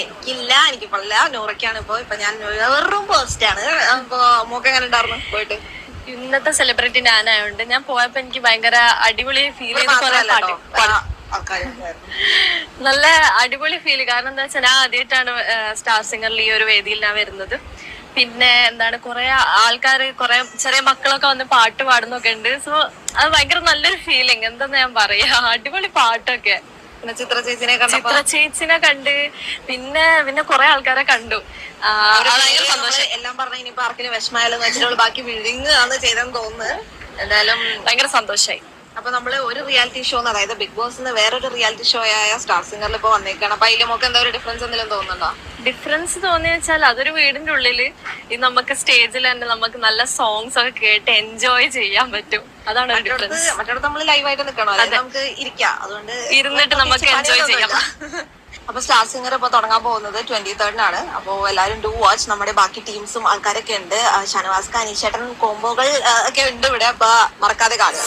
എനിക്കില്ല, എനിക്കിപ്പല്ല, നൂറയ്ക്കാണ് ഇപ്പൊ ഞാൻ വെറും പോസ്റ്റ് ആണ്. അപ്പൊ മോക്ക് എങ്ങനെ ഉണ്ടായിരുന്നു പോയിട്ട്? ഇന്നത്തെ സെലിബ്രിറ്റി ഞാനായോണ്ട് ഞാൻ പോയപ്പോ എനിക്ക് ഭയങ്കര അടിപൊളി ഫീൽ ചെയ്ത് കുറെ നല്ല അടിപൊളി ഫീൽ. കാരണം എന്താ വെച്ചാൽ ഞാൻ ആദ്യമായിട്ടാണ് സ്റ്റാർ സിംഗറിൽ ഈ ഒരു വേദിയിൽ ഞാൻ വരുന്നത്. പിന്നെ എന്താണ് കുറെ ആൾക്കാര് കുറെ ചെറിയ മക്കളൊക്കെ വന്ന് പാട്ട് പാടുന്നൊക്കെ ഉണ്ട്. സോ അത് ഭയങ്കര നല്ലൊരു ഫീലിംഗ്. എന്താന്ന് ഞാൻ പറയാ, അടിപൊളി പാട്ടൊക്കെ. പിന്നെ ചിത്ര ചേച്ചിനെ കണ്ട് പിന്നെ പിന്നെ കുറെ ആൾക്കാരെ കണ്ടു. എല്ലാം പറഞ്ഞ ഇനിയിപ്പോ ആർക്കെങ്കിലും വിഷമായാലും വെച്ചിട്ടുള്ള ബാക്കി വിഴുങ്ങാന്ന് ചെയ്തെന്ന് തോന്നുന്നു. എന്തായാലും ഭയങ്കര സന്തോഷായി. അപ്പൊ നമ്മള് ഒരു റിയാലിറ്റി ഷോ, അതായത് ബിഗ് ബോസ് വേറൊരു റിയാലിറ്റി ഷോ ആയ സ്റ്റാർ സിംഗറിൽ ഇപ്പൊ വന്നേക്കാണ്. അപ്പൊ അതിൽ നമുക്ക് എന്താ ഒരു ഡിഫറൻസ് എന്തെങ്കിലും തോന്നുന്നുണ്ടോ? ഡിഫറൻസ് തോന്നിയ വെച്ചാൽ അതൊരു വീടിന്റെ ഉള്ളില് ഈ നമുക്ക് സ്റ്റേജിൽ തന്നെ നമുക്ക് നല്ല സോങ്സ് ഒക്കെ കേട്ട് എൻജോയ് ചെയ്യാൻ പറ്റും. അതാണ് മറ്റൊരു നമ്മൾ ലൈവായിട്ട് നിൽക്കണോ, അതായത് നമുക്ക് ഇരിക്കാം, അതുകൊണ്ട് ഇരുന്നിട്ട് നമുക്ക് എൻജോയ് ചെയ്യാം. അപ്പൊ സ്റ്റാർ സിംഗർ ഇപ്പൊ തുടങ്ങാൻ പോകുന്നത് 23rd അപ്പൊ എല്ലാവരും ഡു വാച്ച്. നമ്മുടെ ബാക്കി ടീംസും ആൾക്കാരൊക്കെ ഉണ്ട്. ഷനവാസ് അനീഷേട്ടൻ കോംബോകൾ ഒക്കെ ഉണ്ട് ഇവിടെ. അപ്പൊ മറക്കാതെ കാണുക.